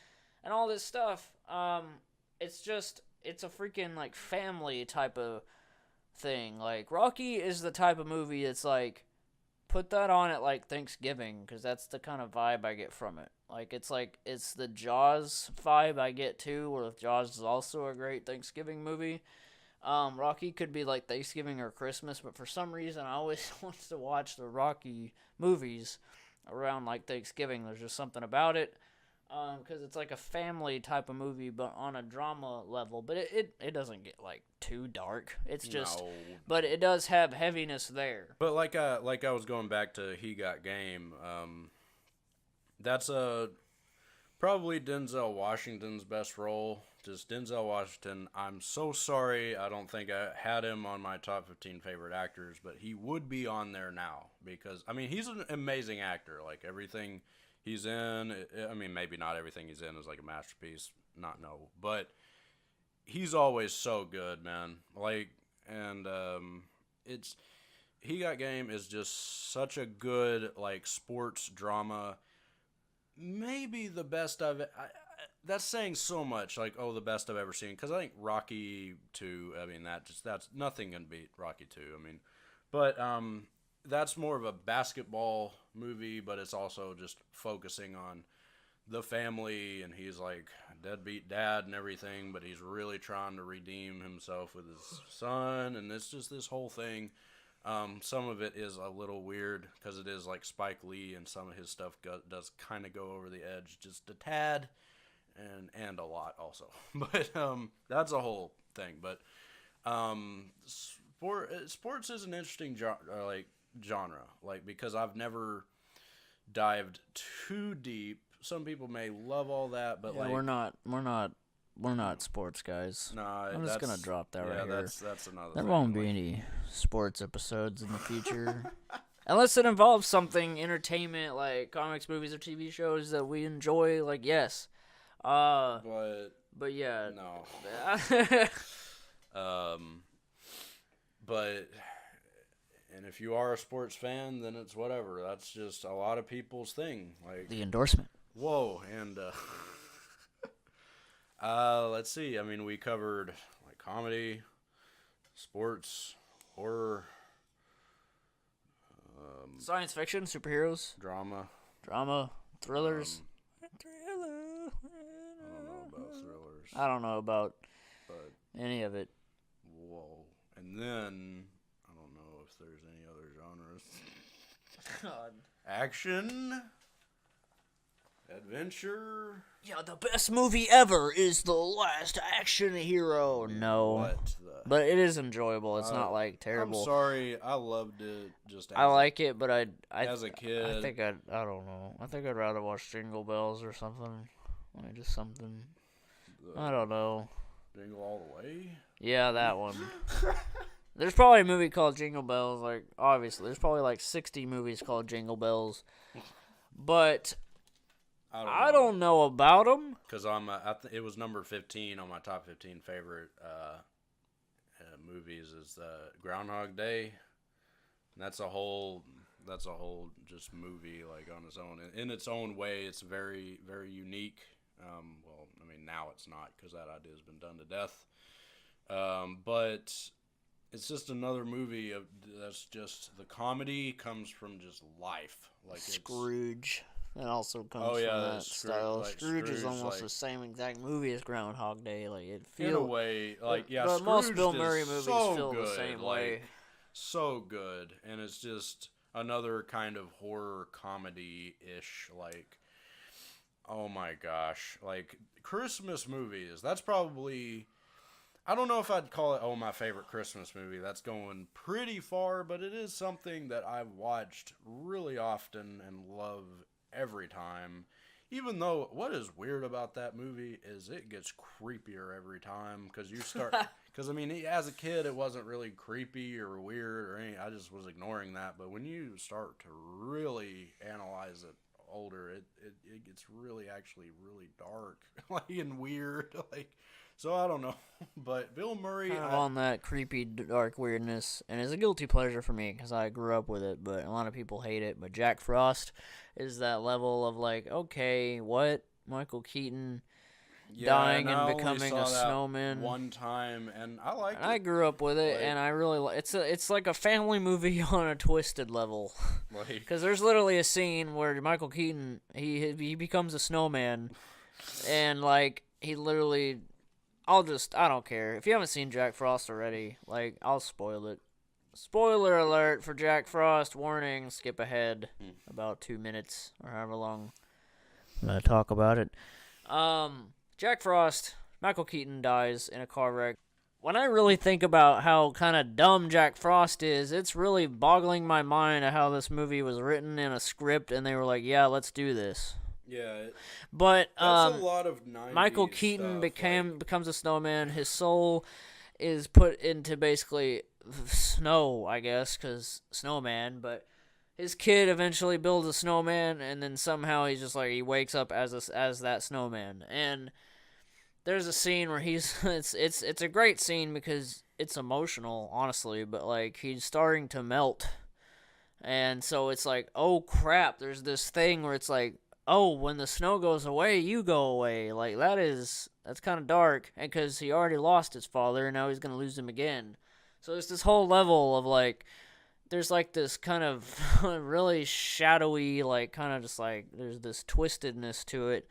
and all this stuff. It's a freaking like family type of thing. Like Rocky is the type of movie that's like put that on at like Thanksgiving because that's the kind of vibe I get from it. Like it's the Jaws vibe I get too, where Jaws is also a great Thanksgiving movie. Rocky could be like Thanksgiving or Christmas, but for some reason I always want to watch the Rocky movies around like Thanksgiving. There's just something about it. Because it's like a family type of movie, but on a drama level. But it doesn't get like too dark. It's just, but it does have heaviness there. But like I was going back to He Got Game. That's probably Denzel Washington's best role. Just Denzel Washington. I'm so sorry. I don't think I had him on my top 15 favorite actors, but he would be on there now because I mean he's an amazing actor. Like everything he's in, I mean, maybe not everything he's in is like a masterpiece, but he's always so good, man. Like, and He Got Game is just such a good like sports drama. Maybe the best that's saying so much. Like, the best I've ever seen. Because I think Rocky 2. I mean, that's nothing can beat Rocky 2. I mean, but that's more of a basketball movie, but it's also just focusing on the family, and he's like a deadbeat dad and everything, but he's really trying to redeem himself with his son, and it's just this whole thing. Some of it is a little weird because it is like Spike Lee, and some of his stuff does kind of go over the edge just a tad, and a lot also. But that's a whole thing. But sports is an interesting genre, like because I've never dived too deep. Some people may love all that, but we're not sports guys. No, I'm just gonna drop that right here. That's another. There thing. won't be any sports episodes in the future, unless it involves something entertainment like comics, movies, or TV shows that we enjoy. Like yes, but yeah, no. But. And if you are a sports fan, then it's whatever. That's just a lot of people's thing. Like the endorsement. Whoa, and let's see. I mean, we covered like comedy, sports, horror, Science fiction, superheroes, drama. thrillers. I don't know about thrillers, I don't know about but any of it. whoa. And then I don't know if there's any other genres. God. Action, adventure. Yeah, the best movie ever is The Last Action Hero. No. What the? But it is enjoyable. It's not like terrible. I'm sorry, I loved it. I like it, but I as a kid. I think I don't know. I think I'd rather watch Jingle Bells or something. Like just something. I don't know. Jingle All the Way. Yeah, that one. There's probably a movie called Jingle Bells. Like obviously, there's probably like 60 movies called Jingle Bells, but I don't know about them. Because it was number 15 on my top 15 favorite movies is Groundhog Day. And that's a whole just movie like on its own. In its own way, it's very, very unique. Well, I mean, now it's not because that idea has been done to death. But it's just another movie that's just the comedy comes from just life. Like Scrooge. That also comes from that style. Like Scrooge is almost the same exact movie as Groundhog Day. Like it feels in a way, like but Scrooge most Bill Murray is movies so feel good, the same like, way. So good, and it's just another kind of horror comedy ish. Like, oh my gosh, like Christmas movies. That's probably. I don't know if I'd call it, my favorite Christmas movie. That's going pretty far, but it is something that I've watched really often and love every time. Even though, what is weird about that movie is it gets creepier every time because you start. Because, I mean, as a kid, it wasn't really creepy or weird or anything. I just was ignoring that. But when you start to really analyze it older, it gets really, actually really dark and weird. So I don't know, but Bill Murray kind of on that creepy, dark weirdness, and it's a guilty pleasure for me because I grew up with it. But a lot of people hate it. But Jack Frost is that level of like, okay, what Michael Keaton dying and becoming a snowman one time, and I like it. I grew up with it, and I really it's like a family movie on a twisted level. Because there's literally a scene where Michael Keaton he becomes a snowman, and like he literally. I don't care. If you haven't seen Jack Frost already, like, I'll spoil it. Spoiler alert for Jack Frost. Warning, skip ahead about 2 minutes or however long I'm going to talk about it. Jack Frost, Michael Keaton dies in a car wreck. When I really think about how kind of dumb Jack Frost is, it's really boggling my mind at how this movie was written in a script and they were like, yeah, let's do this. Yeah, but that's a lot of 90s Michael Keaton stuff, becomes a snowman. His soul is put into basically snow, I guess, because snowman. But his kid eventually builds a snowman, and then somehow he's just like he wakes up as that snowman. And there's a scene where it's a great scene because it's emotional, honestly. But like he's starting to melt, and so it's like, oh crap! There's this thing where it's like. Oh, when the snow goes away, you go away. Like, that's kind of dark. And because he already lost his father, and now he's going to lose him again. So there's this whole level of, like, there's, like, this kind of really shadowy, like, kind of just, like, there's this twistedness to it.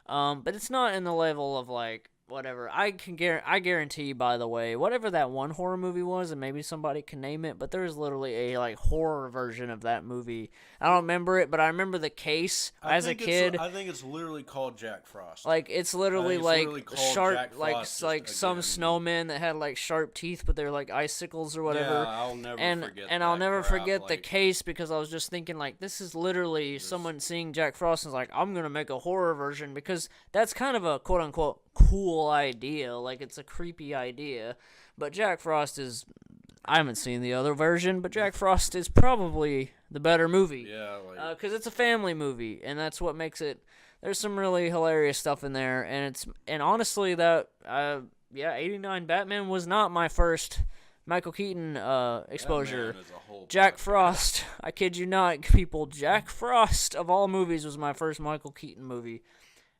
But it's not in the level of, like, whatever. I guarantee, by the way, whatever that one horror movie was, and maybe somebody can name it, but there's literally a, like, horror version of that movie. I don't remember it, but I remember the case as a kid. I think it's literally called Jack Frost. Like, it's literally, like, sharp, like some snowmen that had, like, sharp teeth, but they're, like, icicles or whatever. Yeah, I'll never forget and I'll never forget the case because I was just thinking, like, this is literally someone seeing Jack Frost and is like, I'm going to make a horror version because that's kind of a quote-unquote cool idea. Like, it's a creepy idea. But Jack Frost is... I haven't seen the other version, but Jack Frost is probably the better movie. Yeah, like... because it's a family movie, and that's what makes it... There's some really hilarious stuff in there, and honestly, that... 89 Batman was not my first Michael Keaton exposure. Jack Frost, I kid you not, people, Jack Frost, of all movies, was my first Michael Keaton movie.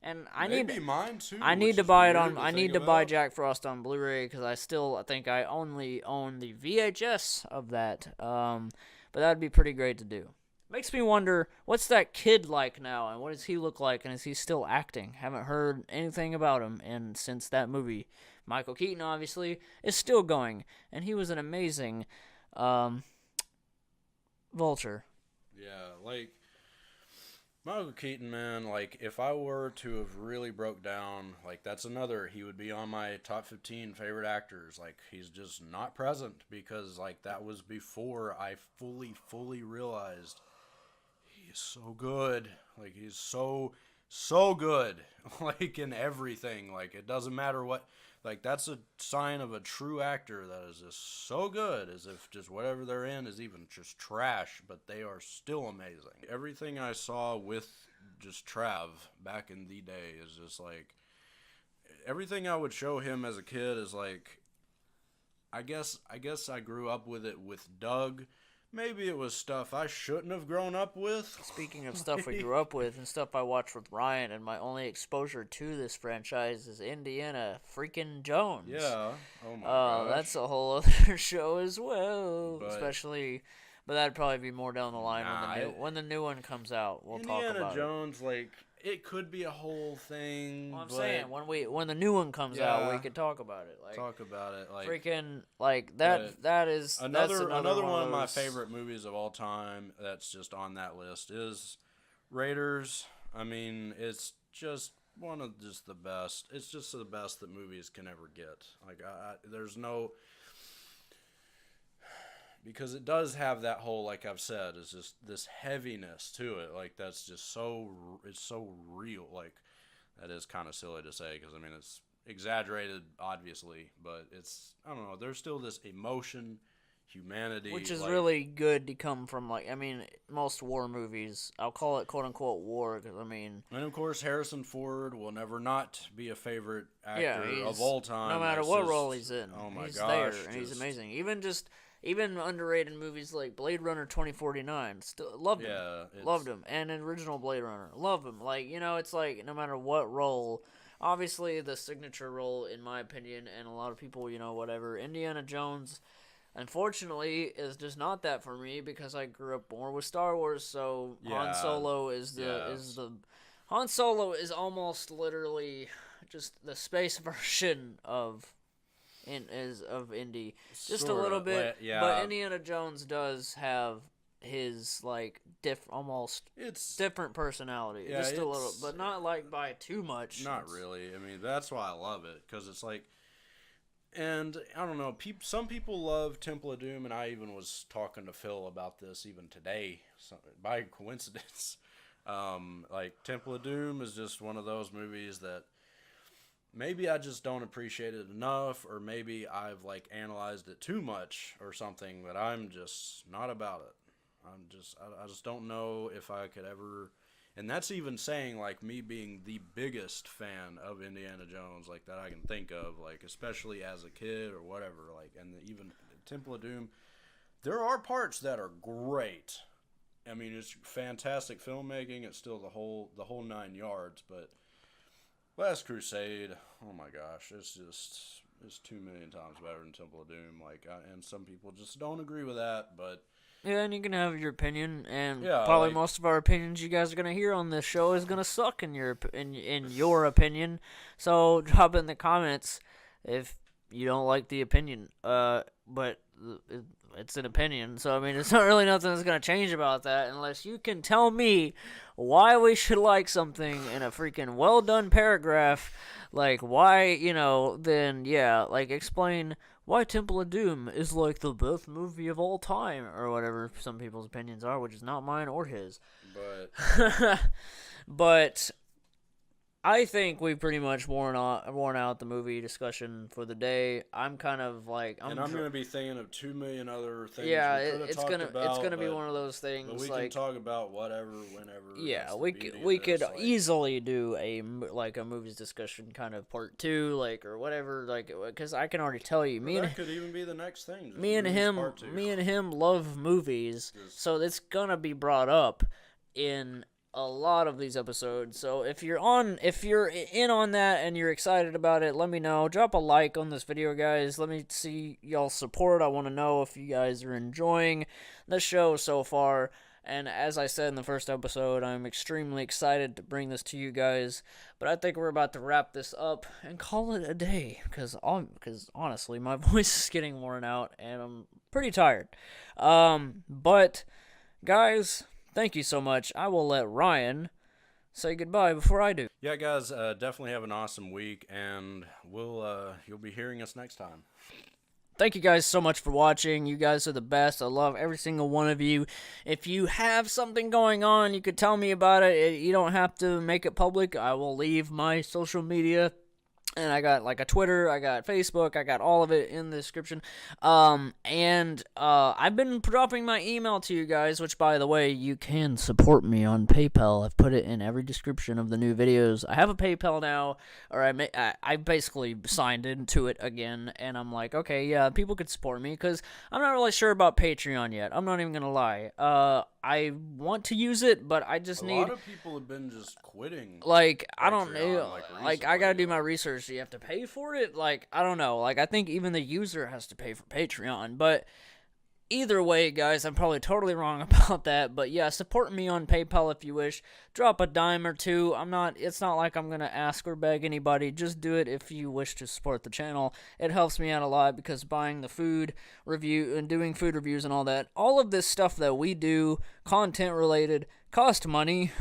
And I Maybe mine too. I need which to is buy it weird on. to I think need to buy about. Jack Frost on Blu-ray because I think I only own the VHS of that. But that'd be pretty great to do. Makes me wonder what's that kid like now, and what does he look like, and is he still acting? Haven't heard anything about him, and since that movie, Michael Keaton obviously is still going, and he was an amazing Vulture. Yeah, like Michael Keaton, man. Like if I were to have really broke down, like that's another. He would be on my top 15 favorite actors. Like he's just not present because like that was before I fully realized he's so good. Like he's so good. Like in everything. Like it doesn't matter what. Like that's a sign of a true actor that is just so good, as if just whatever they're in is even just trash, but they are still amazing. Everything I saw with just Trav back in the day is just like everything I would show him as a kid is like I guess I grew up with it with Doug. Maybe it was stuff I shouldn't have grown up with. Speaking of stuff we grew up with and stuff I watched with Ryan, and my only exposure to this franchise is Indiana freaking Jones. Yeah. Oh my gosh. That's a whole other show as well. But that'd probably be more down the line Nah, when the new one comes out. We'll talk Indiana about Jones, like it could be a whole thing. Well, I'm but saying when the new one comes out, we Yeah. could talk about it. Like talk about it. Like freaking like that. That is another that's another one of my those- favorite movies of all time. That's just on that list is Raiders. I mean, it's just one of just the best. It's just the best that movies can ever get. Like there's no. Because it does have that whole, like I've said, is just this heaviness to it. Like that's just it's so real. Like that is kind of silly to say because I mean it's exaggerated, obviously, but it's I don't know. There's still this emotion, humanity, which is like, really good to come from. Like I mean, most war movies, I'll call it quote unquote war because I mean, and of course Harrison Ford will never not be a favorite actor yeah, of all time. no matter That's what just- role he's in. Oh my he's gosh, there and he's just- amazing. Even underrated movies like Blade Runner 2049, still loved him. Yeah, Loved him. And original Blade Runner, love him. Like it's like no matter what role, obviously the signature role in my opinion, and a lot of people whatever. Indiana Jones, unfortunately, is just not that for me because I grew up more with Star Wars. So Han Solo is the Han Solo is almost literally just the space version of Indy, just Sorta, a little bit. yeah. But Indiana Jones does have his like almost It's different personality, Yeah, just a little, it's- but not like by too much. Not really. I mean, that's why I love it because it's like, and I don't know. Some people love Temple of Doom, and I even was talking to Phil about this even today, by coincidence. Like Temple of Doom is just one of those movies that maybe I just don't appreciate it enough, or maybe I've like analyzed it too much or something. But I'm just not about it. I just don't know if I could ever. And that's even saying like me being the biggest fan of Indiana Jones, like that I can think of, like especially as a kid or whatever. Like, and even Temple of Doom, there are parts that are great. I mean, it's fantastic filmmaking. It's still the whole 9 yards. But Last Crusade, oh my gosh, it's 2 million times better than Temple of Doom. Like, and some people just don't agree with that, but. Yeah, and you can have your opinion, and Yeah, probably like- most of our opinions you guys are gonna hear on this show is gonna suck in your opinion. So drop in the comments if you don't like the opinion. But it's an opinion, so I mean, it's not really nothing that's gonna change about that unless you can tell me why we should like something in a freaking well done paragraph. Like why, then yeah, like explain why Temple of Doom is like the best movie of all time, or whatever some people's opinions are, which is not mine or his. But But I think we pretty much worn out the movie discussion for the day. I'm kind of like I'm gonna be thinking of 2 million other things. yeah, we could've it's talked gonna about, be one of those things. But we like, can talk about whatever, whenever. yeah, That's the we beauty could of we this, could like, easily do a movies discussion kind of part 2, like or whatever, like because I can already tell you, that could even be the next thing. just me and movies him part 2. love movies, so it's gonna be brought up in a lot of these episodes. So if you're in on that and you're excited about it, let me know. Drop a like on this video, guys. Let me see y'all's support. I want to know if you guys are enjoying the show so far. And as I said in the first episode, I'm extremely excited to bring this to you guys. But I think we're about to wrap this up and call it a day. Because honestly, my voice is getting worn out and I'm pretty tired. But, guys, thank you so much. I will let Ryan say goodbye before I do. Yeah, guys, definitely have an awesome week. And you'll be hearing us next time. Thank you guys so much for watching. You guys are the best. I love every single one of you. If you have something going on, you could tell me about it. You don't have to make it public. I will leave my social media. And I got like a Twitter, I got Facebook, I got all of it in the description. I've been dropping my email to you guys, which, by the way, you can support me on PayPal. I've put it in every description of the new videos. I have a PayPal now, or I basically signed into it again, and I'm like, okay, yeah, people could support me, because I'm not really sure about Patreon yet. I'm not even going to lie. I want to use it, but I just need... A lot of people have been just quitting. Like, I don't know. Patreon, Like, I gotta do my research. Do you have to pay for it? Like, I don't know. Like, I think even the user has to pay for Patreon. But either way, guys, I'm probably totally wrong about that. But yeah, support me on PayPal if you wish. Drop a dime or two. It's not like I'm gonna ask or beg anybody. Just do it if you wish to support the channel. It helps me out a lot, because buying the food review and doing food reviews and all of this stuff that we do, content related, cost money.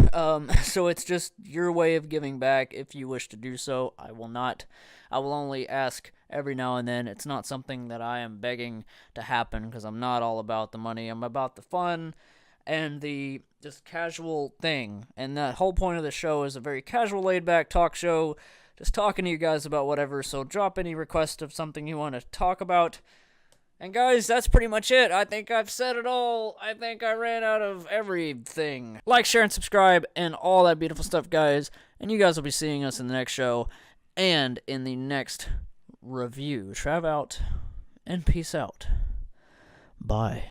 So it's just your way of giving back if you wish to do so. I will only ask every now and then. It's not something that I am begging to happen, because I'm not all about the money. I'm about the fun and the just casual thing. And the whole point of the show is a very casual, laid-back talk show, just talking to you guys about whatever. So drop any request of something you want to talk about. And guys, that's pretty much it. I think I've said it all. I think I ran out of everything. Like, share, and subscribe, and all that beautiful stuff, guys. And you guys will be seeing us in the next show and in the next review. Trav out, and peace out. Bye.